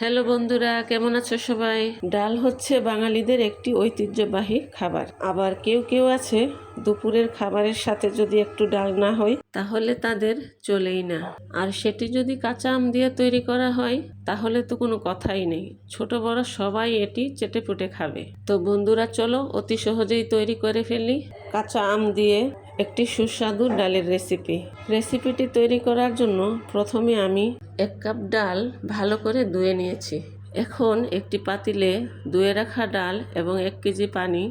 Hello বন্ধুরা, কেমন আছো সবাই? ডাল হচ্ছে বাঙালিদের একটি ঐতিহ্যবাহী খাবার। আবার কেউ কেউ আছে দুপুরের খাবারের সাথে যদি একটু ডাল না হয় তাহলে তাদের চলেই না। আর সেটি যদি কাঁচা আম দিয়ে তৈরি করা হয় তাহলে তো কোনো কথাই নেই, ছোট বড় সবাই এটি চেটেপুটে খাবে। তো বন্ধুরা, চলো অতি সহজেই তৈরি করে ফেলি কাঁচা আম দিয়ে একটি সুস্বাদু ডালের রেসিপিটি তৈরি করার জন্য প্রথমে আমি 1 কাপ ডাল ভালো করে ধুয়ে নিয়েছি। এখন একটি পাতিলে ধুয়ে রাখা ডাল এবং 1 কেজি পানি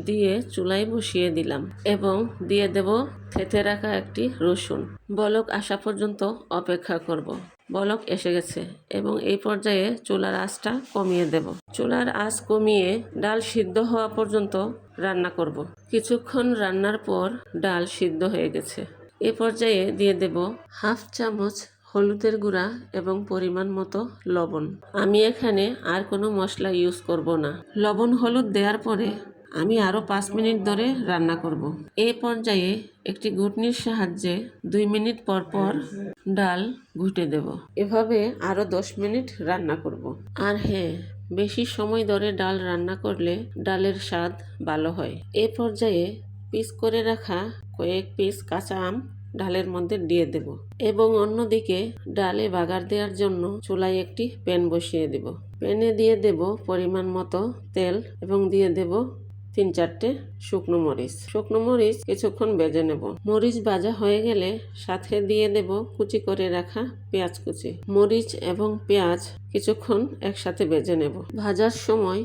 দিয়ে চুলায় বসিয়ে দিলাম এবং দিয়ে দেব থেতে রাখা একটি রসুন। বলক আসা পর্যন্ত অপেক্ষা করব। বলক এসে গেছে এবং এই পর্যায়ে চুলার আঁচটা কমিয়ে দেব। চুলার আঁচ কমিয়ে ডাল সিদ্ধ হওয়া পর্যন্ত রান্না করব। কিছুক্ষণ রান্নার পর ডাল সিদ্ধ হয়ে গেছে। এ পর্যায়ে দিয়ে দেব হাফ চামচ হলুদের গুঁড়া এবং পরিমাণ মতো লবণ। আমি এখানে আর কোনো মশলা ইউজ করব না। লবণ হলুদ দেওয়ার পরে আমি আরও 5 মিনিট ধরে রান্না করব। এই পর্যায়ে একটি ঘুটনির সাহায্যে 2 মিনিট পর পর ডাল ঘুটে দেব। এভাবে আরও 10 মিনিট রান্না করব। আর হ্যাঁ, বেশি সময় ধরে ডাল রান্না করলে ডালের স্বাদ ভালো হয়। এই পর্যায়ে পিস করে রাখা কয়েক পিস কাঁচা আম ডালের মধ্যে দিয়ে দেব এবং অন্যদিকে ডালে বাগার দেওয়ার জন্য চুলায় একটি প্যান বসিয়ে দেব। প্যানে দিয়ে দেব পরিমাণ মতো তেল এবং দিয়ে দেব 3-4টে শুকনো মরিচ কিছুক্ষণ ভেজে নেব। মরিচ ভাজা হয়ে গেলে সাথে দিয়ে দেব কুচি করে রাখা পেঁয়াজ কুচি। মরিচ এবং পেঁয়াজ কিছুক্ষণ একসাথে ভেজে নেব। ভাজার সময়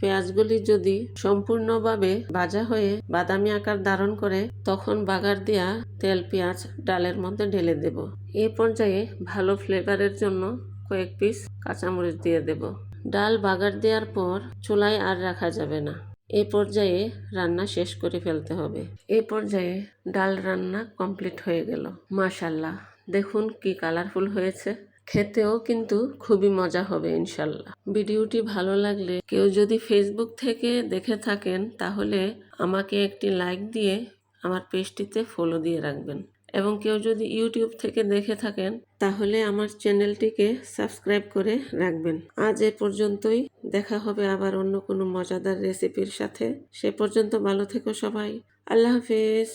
পেঁয়াজগুলি যদি সম্পূর্ণভাবে ভাজা হয়ে বাদামি আকার ধারণ করে তখন বাগার দেওয়া তেল পেঁয়াজ ডালের মধ্যে ঢেলে দেব। এই পর্যায়ে ভালো ফ্লেভারের জন্য কয়েক পিস কাঁচামরিচ দিয়ে দেব। ডাল বাগার দেওয়ার পর চুলায় আর রাখা যাবে না। এই পর্যায়ে রান্না শেষ করে ফেলতে হবে। এই পর্যায়ে ডাল রান্না কমপ্লিট হয়ে গেল। মাশাআল্লাহ, দেখুন কি কালারফুল হয়েছে। খেতেও কিন্তু খুবই মজা হবে ইনশাল্লাহ। ভিডিওটি ভালো লাগলে কেউ যদি ফেসবুক থেকে দেখে থাকেন তাহলে আমাকে একটি লাইক দিয়ে আমার পেজটিতে ফলো দিয়ে রাখবেন এবং কেউ যদি ইউটিউব থেকে দেখে থাকেন তাহলে আমার চ্যানেলটিকে সাবস্ক্রাইব করে রাখবেন। আজ এ পর্যন্তই, দেখা হবে আবার অন্য কোনো মজাদার রেসিপির সাথে। সে পর্যন্ত ভালো থেকো সবাই। আল্লাহ হাফেজ।